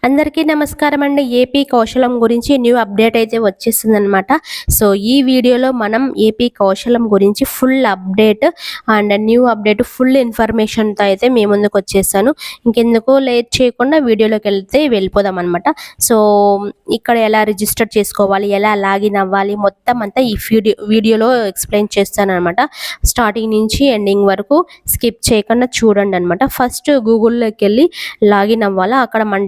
అందరికీ నమస్కారం అండి. ఏపీ కౌశలం గురించి న్యూ అప్డేట్ అయితే వచ్చేసిందనమాట. సో ఈ వీడియోలో మనం ఏపీ కౌశలం గురించి full update and new update full ఇన్ఫర్మేషన్తో అయితే మీ ముందుకు వచ్చేసాను. ఇంకెందుకు లేట్ చేయకుండా వీడియోలోకి వెళ్ళిపోదాం అనమాట. సో ఇక్కడ ఎలా రిజిస్టర్ చేసుకోవాలి, ఎలా లాగిన్ అవ్వాలి, మొత్తం అంతా ఈ వీడియోలో ఎక్స్ప్లెయిన్ చేస్తాను అనమాట. స్టార్టింగ్ నుంచి ఎండింగ్ వరకు స్కిప్ చేయకుండా చూడండి అనమాట. ఫస్ట్ గూగుల్లోకి వెళ్ళి లాగిన్ అవ్వాలా, అక్కడ మన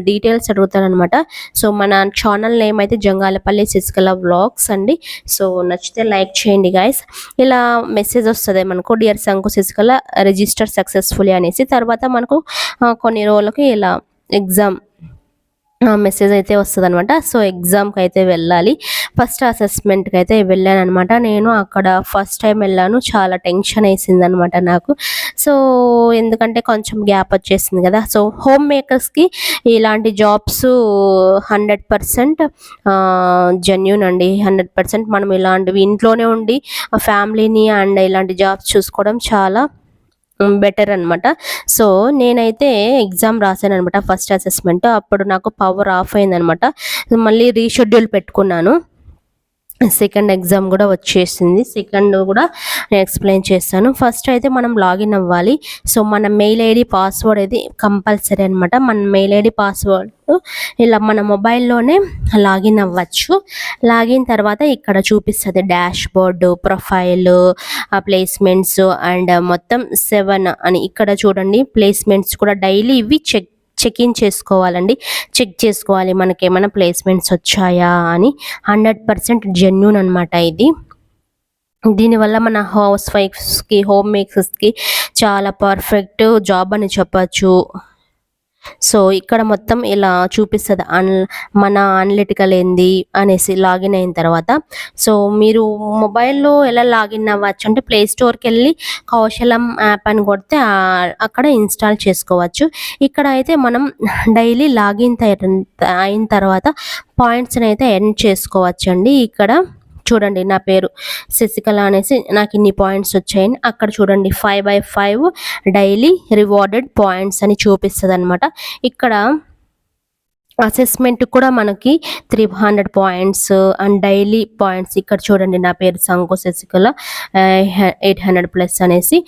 డీటెయిల్స్ అడుగుతారనమాట. సో మన ఛానల్ నేమ్ అయితే జంగాలపల్లి శశికళ వ్లాగ్స్ అండి. సో నచ్చితే లైక్ చేయండి గాయస్. ఇలా మెసేజ్ వస్తుంది మనకు, డియర్ శంకు శశికళ రిజిస్టర్ సక్సెస్ఫుల్లీ అనేసి. తర్వాత మనకు కొన్ని రోజులకి ఇలా ఎగ్జామ్ మెసేజ్ అయితే వస్తుంది అనమాట. సో ఎగ్జామ్కి అయితే వెళ్ళాలి. ఫస్ట్ అసెస్మెంట్కి అయితే వెళ్ళాను అనమాట. నేను అక్కడ ఫస్ట్ టైం వెళ్ళాను, చాలా టెన్షన్ వేసింది అనమాట నాకు. సో ఎందుకంటే కొంచెం గ్యాప్ వచ్చేసింది కదా. సో హోమ్ మేకర్స్కి ఇలాంటి జాబ్స్ 100% జెన్యూన్ అండి. 100% మనం ఇలాంటివి ఇంట్లోనే ఉండి ఆ ఫ్యామిలీని అండ్ ఇలాంటి జాబ్స్ చూసుకోవడం చాలా బెటర్ అనమాట. సో నేనైతే ఎగ్జామ్ రాశాను అనమాట, ఫస్ట్ అసెస్మెంట్. అప్పుడు నాకు పవర్ ఆఫ్ అయిందనమాట. మళ్ళీ రీషెడ్యూల్ పెట్టుకున్నాను. సెకండ్ ఎగ్జామ్ కూడా వచ్చేసింది. సెకండ్ కూడా నేను ఎక్స్ప్లెయిన్ చేస్తాను. ఫస్ట్ అయితే మనం లాగిన్ అవ్వాలి. సో మన మెయిల్ ఐడి పాస్వర్డ్ అయితే కంపల్సరీ అనమాట. మన మెయిల్ ఐడి పాస్వర్డ్ ఇలా మన మొబైల్లోనే లాగిన్ అవ్వచ్చు. లాగిన్ తర్వాత ఇక్కడ చూపిస్తుంది dash board, profile, placements and మొత్తం 7 అని. ఇక్కడ చూడండి ప్లేస్మెంట్స్ కూడా డైలీ ఇవి చెక్ ఇన్ చేసుకోవాలండి. చెక్ చేసుకోవాలి మనకి ఏమైనా ప్లేస్మెంట్స్ వచ్చాయా అని. 100% జెన్యూన్ అనమాట ఇది. దీనివల్ల మన హౌస్ వైఫ్స్కి, హోమ్ మేకర్స్కి చాలా పర్ఫెక్ట్ జాబ్ అని చెప్పచ్చు. సో ఇక్కడ మొత్తం ఇలా చూపిస్తుంది మన అనలిటికల్ ఏంది అనేసి లాగిన్ అయిన తర్వాత. సో మీరు మొబైల్లో ఎలా లాగిన్ అవ్వచ్చు అంటే ప్లే స్టోర్కి వెళ్ళి కౌశలం యాప్ అని కొడితే అక్కడ ఇన్స్టాల్ చేసుకోవచ్చు. ఇక్కడ అయితే మనం డైలీ లాగిన్ అయిన తర్వాత పాయింట్స్ని అయితే ఎర్న్ చేసుకోవచ్చు అండి. ఇక్కడ చూడండి నా పేరు శశికళ అనేసి నాకు ఇన్ని పాయింట్స్ వచ్చాయని. అక్కడ చూడండి 5/5 డైలీ రివార్డెడ్ పాయింట్స్ అని చూపిస్తుంది అనమాట. ఇక్కడ అసెస్మెంట్ కూడా మనకి 300 పాయింట్స్ అండ్ డైలీ పాయింట్స్. ఇక్కడ చూడండి నా పేరు శంకు శశికళ 800+ అనేసి,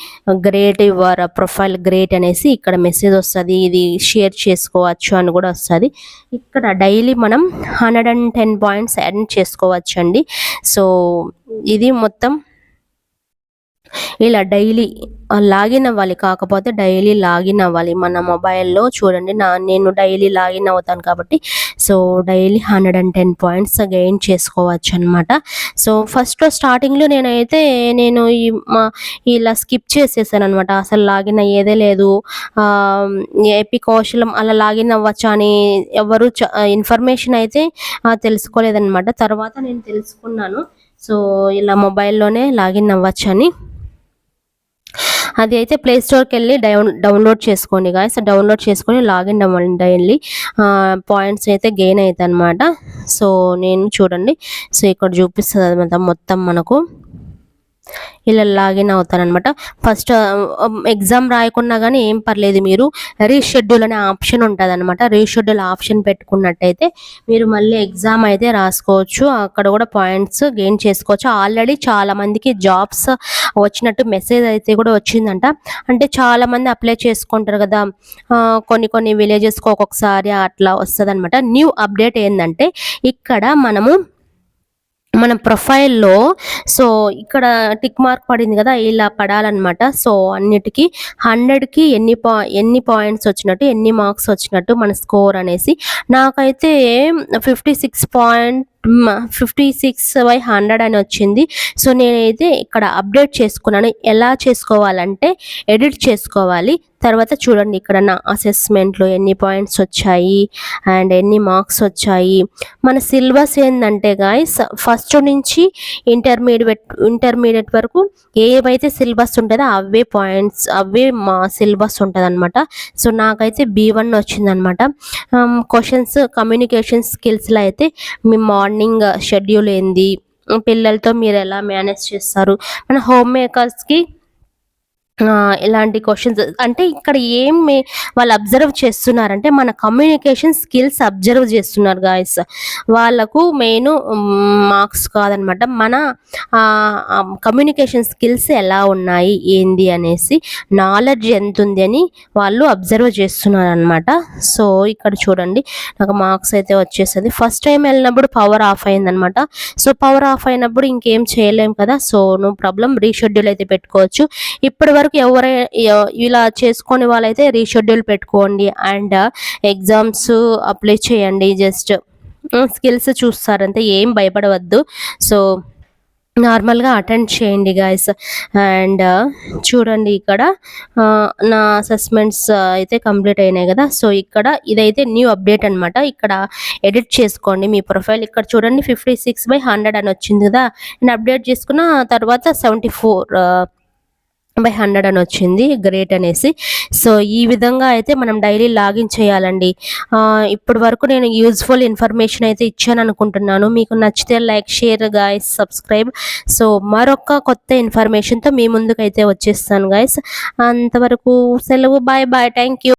గ్రేట్ యువర్ ప్రొఫైల్ గ్రేట్ అనేసి ఇక్కడ మెసేజ్ వస్తుంది. ఇది షేర్ చేసుకోవచ్చు అని కూడా వస్తుంది. ఇక్కడ డైలీ మనం 110 పాయింట్స్ ఎర్న్ చేసుకోవచ్చు అండి. సో ఇది మొత్తం ఇలా డైలీ లాగిన్ అవ్వాలి. కాకపోతే డైలీ లాగిన్ అవ్వాలి మన మొబైల్లో. చూడండి నేను డైలీ లాగిన్ అవుతాను కాబట్టి సో డైలీ 110 పాయింట్స్ గెయిన్ చేసుకోవచ్చు అనమాట. సో ఫస్ట్ స్టార్టింగ్లో నేను ఇలా స్కిప్ చేసేసాను అనమాట. అసలు లాగిన్ అయ్యేదే లేదు. ఏపీ కౌశలం అలా లాగిన్ అవ్వచ్చు అని ఎవరు ఇన్ఫర్మేషన్ అయితే తెలుసుకోలేదన్నమాట. తర్వాత నేను తెలుసుకున్నాను. సో ఇలా మొబైల్లోనే లాగిన్ అవ్వచ్చు అని. అది అయితే ప్లే స్టోర్కి వెళ్ళి డౌన్లోడ్ చేసుకోండి గాయస్. డౌన్లోడ్ చేసుకొని లాగిన్ అవ్వండి. డైలీ పాయింట్స్ అయితే గెయిన్ అవుతాయి అనమాట. సో నేను చూడండి, సో ఇక్కడ చూపిస్తుంది అనమాట మొత్తం మనకు. ఇలా లాగిన్ అవుతారనమాట. ఫస్ట్ ఎగ్జామ్ రాయకున్నా కానీ ఏం పర్లేదు, మీరు రీషెడ్యూల్ అనే ఆప్షన్ ఉంటుంది అనమాట. రీషెడ్యూల్ ఆప్షన్ పెట్టుకున్నట్టయితే మీరు మళ్ళీ ఎగ్జామ్ అయితే రాసుకోవచ్చు. అక్కడ కూడా పాయింట్స్ గెయిన్ చేసుకోవచ్చు. ఆల్రెడీ చాలామందికి జాబ్స్ వచ్చినట్టు మెసేజ్ అయితే కూడా వచ్చిందంట. అంటే చాలామంది అప్లై చేసుకుంటారు కదా, కొన్ని విలేజెస్కి ఒక్కొక్కసారి అట్లా వస్తుంది అనమాట. న్యూ అప్డేట్ ఏంటంటే ఇక్కడ మన ప్రొఫైల్లో సో ఇక్కడ టిక్ మార్క్ పడింది కదా, ఇలా పడాలన్నమాట. సో అన్నిటికీ 100కి ఎన్ని పాయింట్స్ వచ్చినట్టు, ఎన్ని మార్క్స్ వచ్చినట్టు మన స్కోర్ అనేసి. నాకైతే 56/100 అని వచ్చింది. సో నేనైతే ఇక్కడ అప్డేట్ చేసుకున్నాను. ఎలా చేసుకోవాలంటే ఎడిట్ చేసుకోవాలి. తర్వాత చూడండి ఇక్కడ నా అసెస్మెంట్లో ఎన్ని పాయింట్స్ వచ్చాయి అండ్ ఎన్ని మార్క్స్ వచ్చాయి. మన సిలబస్ ఏంటంటే గాయస్, ఫస్ట్ నుంచి ఇంటర్మీడియట్ వరకు ఏవైతే సిలబస్ ఉంటుందో అవే మా సిలబస్ ఉంటుంది అనమాట. సో నాకైతే B1 వచ్చిందనమాట. క్వశ్చన్స్ కమ్యూనికేషన్ స్కిల్స్లో అయితే మీ మార్నింగ్ షెడ్యూల్ ఏంది, పిల్లలతో మీరు ఎలా మేనేజ్ చేస్తారు, మన హోమ్ మేకర్స్కి ఇలాంటి క్వెషన్స్ అంటే ఇక్కడ వాళ్ళు అబ్జర్వ్ చేస్తున్నారంటే మన కమ్యూనికేషన్ స్కిల్స్ అబ్జర్వ్ చేస్తున్నారు గాయ్స్. వాళ్ళకు మెయిన్ మార్క్స్ కాదనమాట. మన కమ్యూనికేషన్ స్కిల్స్ ఎలా ఉన్నాయి, ఏంది అనేసి, నాలెడ్జ్ ఎంతుంది అని వాళ్ళు అబ్జర్వ్ చేస్తున్నారనమాట. సో ఇక్కడ చూడండి నాకు మార్క్స్ అయితే వచ్చేసింది. ఫస్ట్ టైం వెళ్ళినప్పుడు పవర్ ఆఫ్ అయిందనమాట. సో పవర్ ఆఫ్ అయినప్పుడు ఇంకేం చేయలేం కదా. సో నో ప్రాబ్లం, రీషెడ్యూల్ అయితే పెట్టుకోవచ్చు. ఇప్పటి వరకు ఇలా చేసుకునే వాళ్ళైతే రీషెడ్యూల్ పెట్టుకోండి అండ్ ఎగ్జామ్స్ అప్లై చేయండి. జస్ట్ స్కిల్స్ చూస్తారంటే ఏం భయపడవద్దు. సో నార్మల్గా అటెండ్ చేయండి గాయస్. అండ్ చూడండి ఇక్కడ నా అసెస్మెంట్స్ అయితే కంప్లీట్ అయినాయి కదా. సో ఇక్కడ ఇదైతే న్యూ అప్డేట్ అనమాట. ఇక్కడ ఎడిట్ చేసుకోండి మీ ప్రొఫైల్. ఇక్కడ చూడండి 56/100 అని వచ్చింది కదా. నేను అప్డేట్ చేసుకున్న తర్వాత 74/100 అని వచ్చింది, గ్రేట్ అనేసి. సో ఈ విధంగా అయితే మనం డైలీ లాగిన్ చేయాలండి. ఇప్పటి వరకు నేను యూజ్ఫుల్ ఇన్ఫర్మేషన్ అయితే ఇచ్చాను అనుకుంటున్నాను. మీకు నచ్చితే like, share guys, subscribe. So మరొక కొత్త ఇన్ఫర్మేషన్తో మీ ముందుకైతే వచ్చేస్తాను గాయస్. అంతవరకు సెలవు, బాయ్ బాయ్, థ్యాంక్ యూ.